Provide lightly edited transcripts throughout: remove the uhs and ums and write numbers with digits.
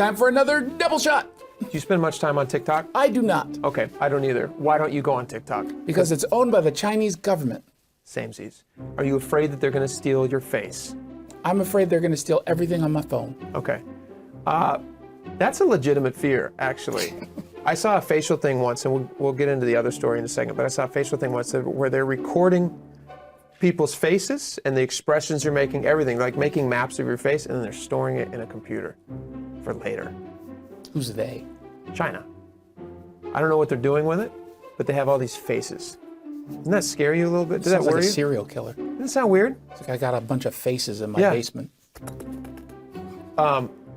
time for another double shot. Do you spend much time on TikTok? I do not. Okay, I don't either. Why don't you go on TikTok? Because it's owned by the Chinese government. Samesies. Are you afraid that they're going to steal your face? I'm afraid they're going to steal everything on my phone. Okay. That's a legitimate fear, actually. I saw a facial thing once, and we'll get into the other story in a second, but I saw a facial thing once where they're recording people's faces and the expressions you're making, everything, like making maps of your face, and then they're storing it in a computer for later. Who's they? China. I don't know what they're doing with it, but they have all these faces. Doesn't that scare you a little bit? Does that worry like a you? serial killer. Doesn't that sound weird? It's like I got a bunch of faces in my basement.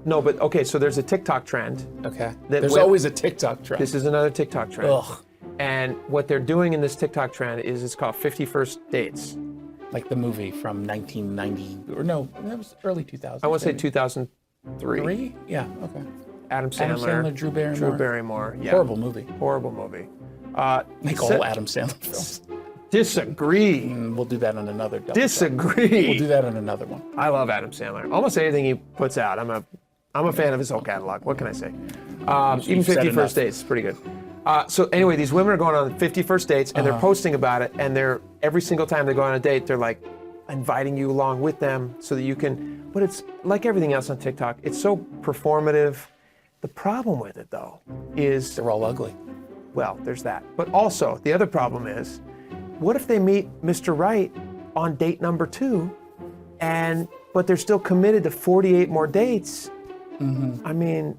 No, but okay, so there's a TikTok trend. Okay. There's always a TikTok trend. This is another TikTok trend. Ugh. And what they're doing in this TikTok trend is it's called 51st Dates. Like the movie from 1990, or no, that was early 2000s. I want to say 2003. Three? Yeah, okay. Adam Sandler, Drew Barrymore. Drew Barrymore, yeah. Horrible movie. Horrible movie. Like all Adam Sandler films. Disagree. We'll do that on another double Disagree. We'll do that on another one. I love Adam Sandler. Almost anything he puts out, I'm a fan of his whole catalog. What can I say? Even 51st Dates is pretty good. So anyway, these women are going on 51st dates, and they're posting about it, and every single time they go on a date, they're like inviting you along with them so that you can, but it's like everything else on TikTok, it's so performative. The problem with it, though, is they're all ugly. Well, there's that. But also, the other problem is, what if they meet Mr. Right on date number 2, but they're still committed to 48 more dates? I mean,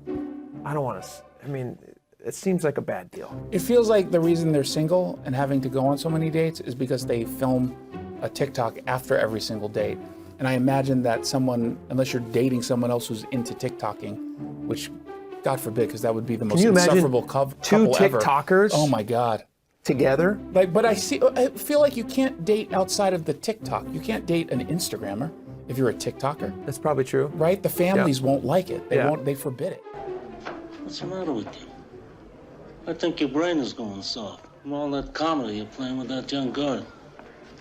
it seems like a bad deal. It feels like the reason they're single and having to go on so many dates is because they film a TikTok after every single date. And I imagine that someone, unless you're dating someone else who's into TikToking, which, God forbid, because that would be the most insufferable couple two ever. TikTokers? Oh my God. Together? But I feel like you can't date outside of the TikTok. You can't date an Instagrammer if you're a TikToker. That's probably true. Right? The families won't like it. They forbid it. What's the matter with you? I think your brain is going soft from all that comedy you're playing with that young girl.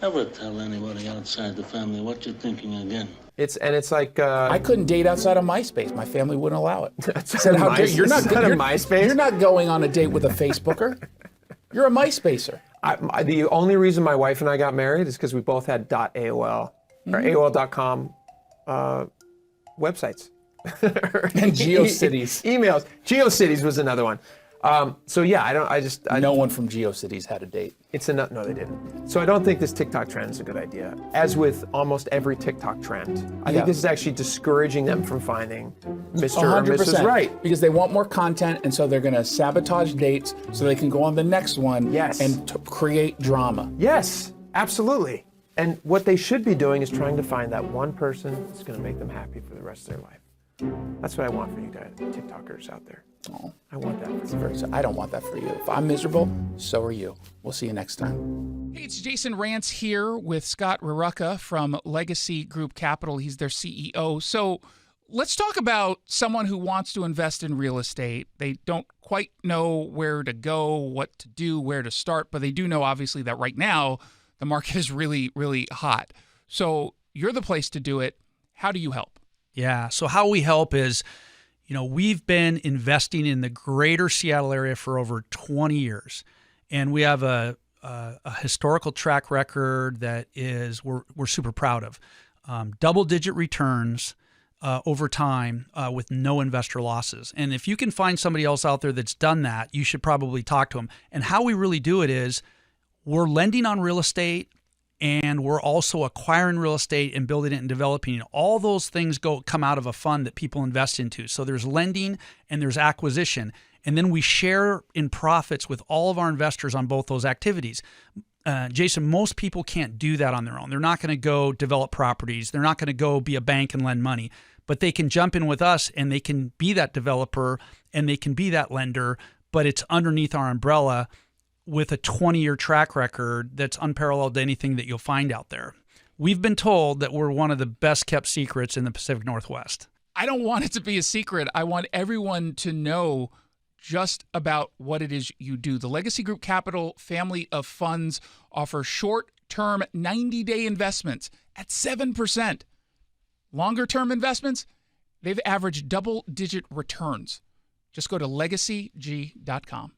Never tell anybody outside the family what you're thinking again. It's like I couldn't date outside of MySpace. My family wouldn't allow it. Said, how dare you're not going MySpace. You're not going on a date with a Facebooker. You're a MySpacer. The only reason my wife and I got married is because we both had .AOL or AOL.com websites. And GeoCities. Emails. GeoCities was another one. No one from GeoCities had a date. No, they didn't. So I don't think this TikTok trend is a good idea. As with almost every TikTok trend, I think this is actually discouraging them from finding Mr. or Mrs. Right. Because they want more content, and so they're going to sabotage dates so they can go on the next one and create drama. Yes, absolutely. And what they should be doing is trying to find that one person that's going to make them happy for the rest of their life. That's what I want for you guys, TikTokers out there. Oh, I want that for you. I don't want that for you. If I'm miserable, so are you. We'll see you next time. Hey, it's Jason Rantz here with Scott Rarucka from Legacy Group Capital. He's their CEO. So let's talk about someone who wants to invest in real estate. They don't quite know where to go, what to do, where to start, but they do know, obviously, that right now the market is really, really hot. So you're the place to do it. How do you help? Yeah. So how we help is, we've been investing in the greater Seattle area for over 20 years, and we have a historical track record that we're super proud of. Double-digit returns over time with no investor losses. And if you can find somebody else out there that's done that, you should probably talk to them. And how we really do it is we're lending on real estate, and we're also acquiring real estate and building it and developing it. All those things come out of a fund that people invest into. So there's lending and there's acquisition. And then we share in profits with all of our investors on both those activities. Jason, most people can't do that on their own. They're not going to go develop properties. They're not going to go be a bank and lend money. But they can jump in with us and they can be that developer and they can be that lender, but it's underneath our umbrella with a 20-year track record that's unparalleled to anything that you'll find out there. We've been told that we're one of the best kept secrets in the Pacific Northwest. I don't want it to be a secret. I want everyone to know just about what it is you do. The Legacy Group Capital family of funds offer short-term 90-day investments at 7%. Longer-term investments, They've averaged double-digit returns. Just go to legacyg.com.